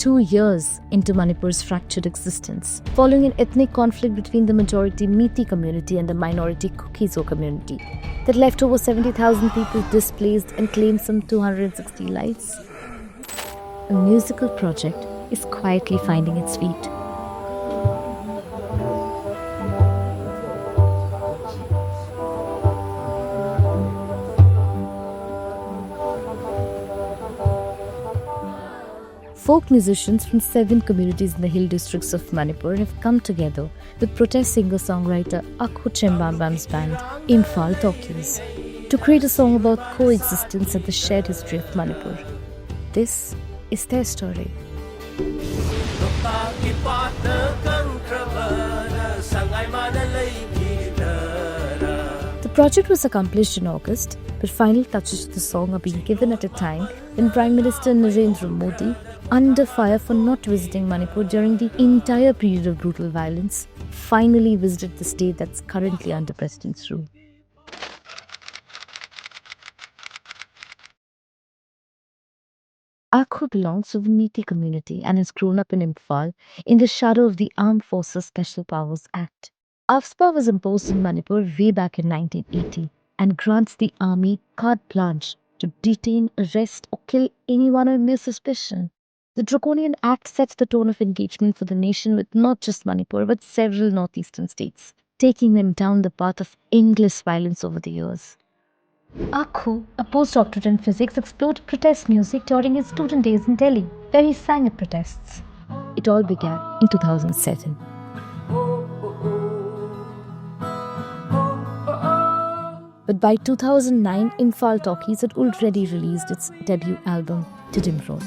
2 years into Manipur's fractured existence, following an ethnic conflict between the majority Meitei community and the minority Kuki-Zo community that left over 70,000 people displaced and claimed some 260 lives. A musical project is quietly finding its feet. Folk musicians from 7 communities in the hill districts of Manipur have come together with protest singer-songwriter Akhu Chingbambam's band, Imphal Talkies, to create a song about coexistence and the shared history of Manipur. This is their story. The project was accomplished in August, but final touches to the song are being given at a time when Prime Minister Narendra Modi, under fire for not visiting Manipur during the entire period of brutal violence, finally visited the state that's currently under President's rule. Akhu belongs to the Meitei community and has grown up in Imphal in the shadow of the Armed Forces Special Powers Act. AFSPA was imposed in Manipur way back in 1980 and grants the army carte blanche to detain, arrest or kill anyone on mere suspicion. The Draconian Act sets the tone of engagement for the nation with not just Manipur but several northeastern states, taking them down the path of endless violence over the years. Akhu, a postdoctorate in physics, explored protest music during his student days in Delhi, where he sang at protests. It all began in 2007. But by 2009, Imphal Talkies had already released its debut album, Tidim Road.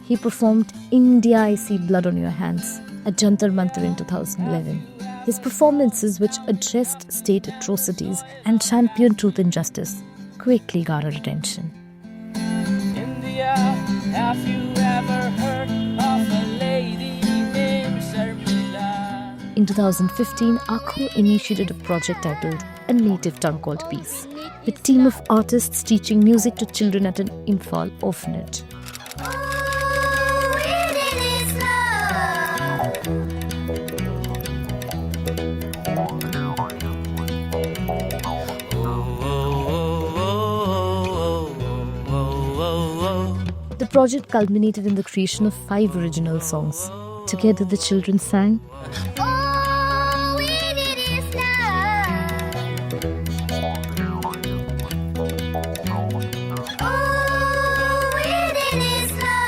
He performed India I See Blood on Your Hands at Jantar Mantar in 2011. His performances, which addressed state atrocities and championed truth and justice, quickly garnered attention. India, have you ever heard of a lady named Sarmila? In 2015, Akhu initiated a project titled A Native Tongue Called Peace, a team of artists teaching music to children at an Imphal orphanage. The project culminated in the creation of 5 original songs. Together, the children sang, All we need is love. All we need is love.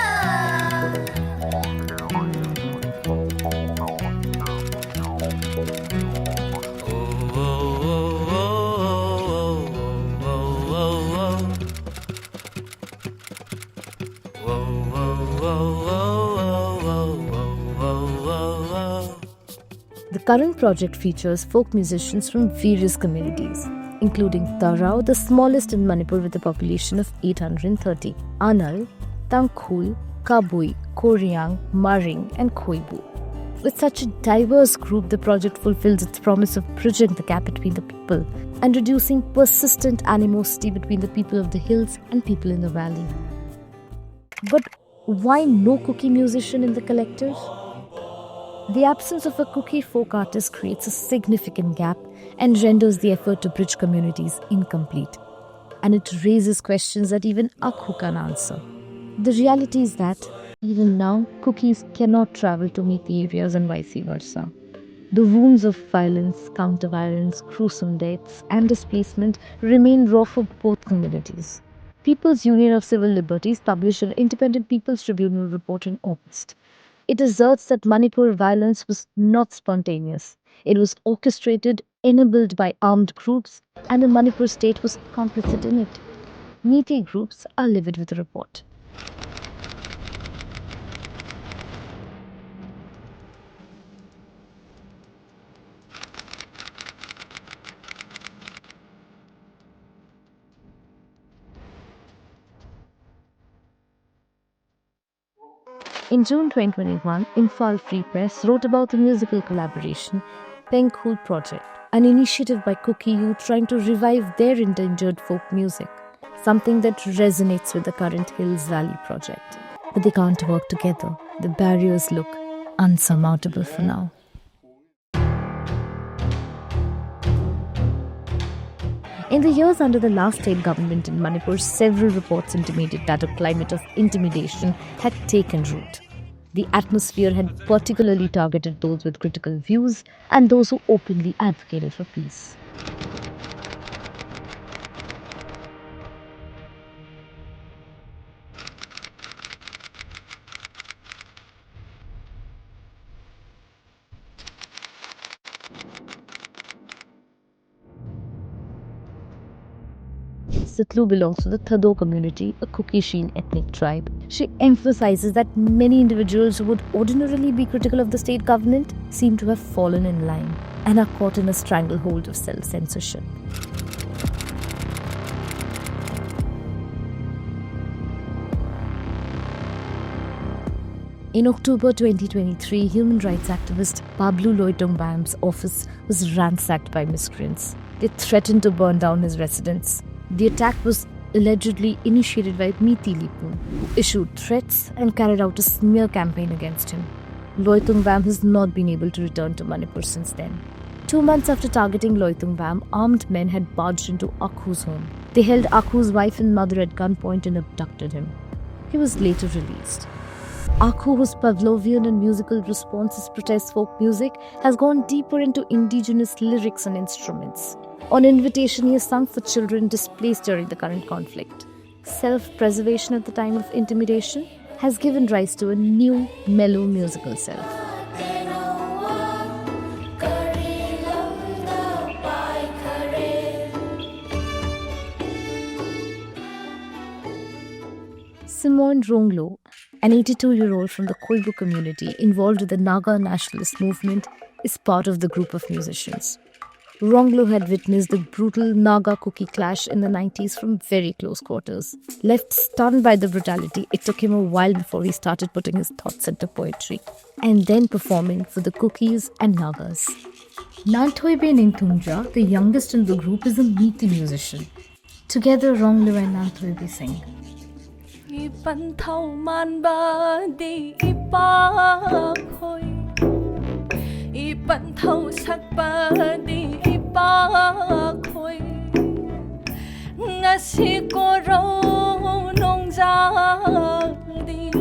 The current project features folk musicians from various communities, including Tarao, the smallest in Manipur with a population of 830, Anal, Tangkhul, Kabui, Koryang, Maring and Khoibu. With such a diverse group, the project fulfills its promise of bridging the gap between the people and reducing persistent animosity between the people of the hills and people in the valley. But why no Kuki musician in the collective? The absence of a Kuki folk artist creates a significant gap and renders the effort to bridge communities incomplete. And it raises questions that even Akhu can answer. The reality is that, even now, Kukis cannot travel to Meitei areas and vice versa. The wounds of violence, counter-violence, gruesome deaths and displacement remain raw for both communities. People's Union of Civil Liberties published an independent People's Tribunal report in August. It asserts that Manipur violence was not spontaneous. It was orchestrated, enabled by armed groups, and the Manipur state was complicit in it. Meitei groups are livid with the report. In June 2021, Imphal Free Press wrote about the musical collaboration Penkhul Project, an initiative by Kuki-Zo trying to revive their endangered folk music, something that resonates with the current Hills Valley project. but they can't work together. The barriers look unsurmountable for now. In the years under the last state government in Manipur, several reports intimated that a climate of intimidation had taken root. The atmosphere had particularly targeted those with critical views and those who openly advocated for peace. Sitlu belongs to the Thado community, a Kuki-Zo ethnic tribe. She emphasizes that many individuals who would ordinarily be critical of the state government seem to have fallen in line and are caught in a stranglehold of self-censorship. In October 2023, human rights activist Pablo Loitongbam's office was ransacked by miscreants. They threatened to burn down his residence. The attack was allegedly initiated by Meitei, who issued threats and carried out a smear campaign against him. Loitongbam has not been able to return to Manipur since then. 2 months after targeting Loitongbam, armed men had barged into Akhu's home. They held Akhu's wife and mother at gunpoint and abducted him. He was later released. Akhu, whose Pavlovian and musical responses protest folk music, has gone deeper into indigenous lyrics and instruments. On invitation, he has sung for children displaced during the current conflict. Self-preservation at the time of intimidation has given rise to a new, mellow musical self. Simone Ronglo, an 82-year-old from the Koibu community involved with the NAGA nationalist movement, is part of the group of musicians. Ronglo had witnessed the brutal Naga-Kuki clash in the 90s from very close quarters. Left stunned by the brutality, it took him a while before he started putting his thoughts into poetry and then performing for the Kukis and Nagas. Nanthoibe Nintunja, the youngest in the group, is a Meitei musician. Together, Ronglo and Nanthoibe sing. Ipanthau sakpa di ipa khoi ngasi ko ro nong ja di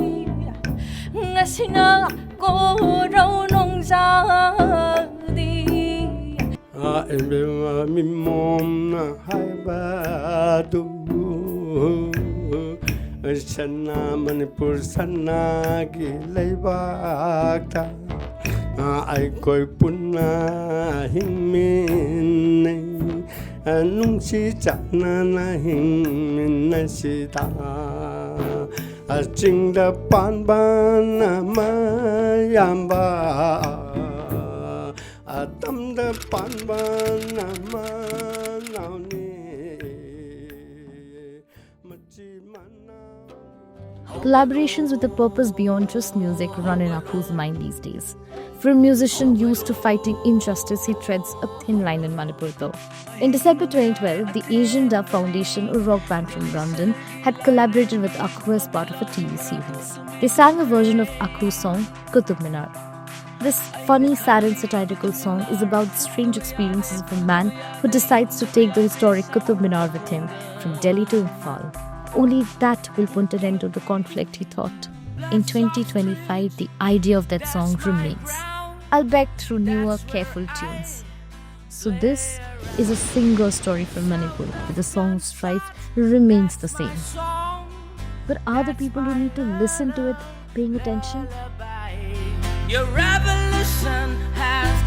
ngasi na ko ro nong ja di a embe mi mom na hai ba tu Sanna Manipur sanna gi leibak ta ai koi punna hingmin nei nung si chana na hingmin na si ta jing da pan ban ma yam ba tam da pan ban ma nao ni Collaborations with a purpose beyond just music run in Akhu's mind these days. For a musician used to fighting injustice, he treads a thin line in Manipur though. In December 2012, the Asian Dub Foundation, a rock band from London, had collaborated with Akhu as part of a TV series. They sang a version of Akhu's song, Qutub Minar. This funny, sad and satirical song is about the strange experiences of a man who decides to take the historic Qutub Minar with him from Delhi to Imphal. Only that will put an end to the conflict, he thought. In 2025, the idea of that song remains, albeit through newer, careful tunes. So this is a singer story from Manipur, where the song Strife remains the same. But are the people who need to listen to it paying attention? Your revolution has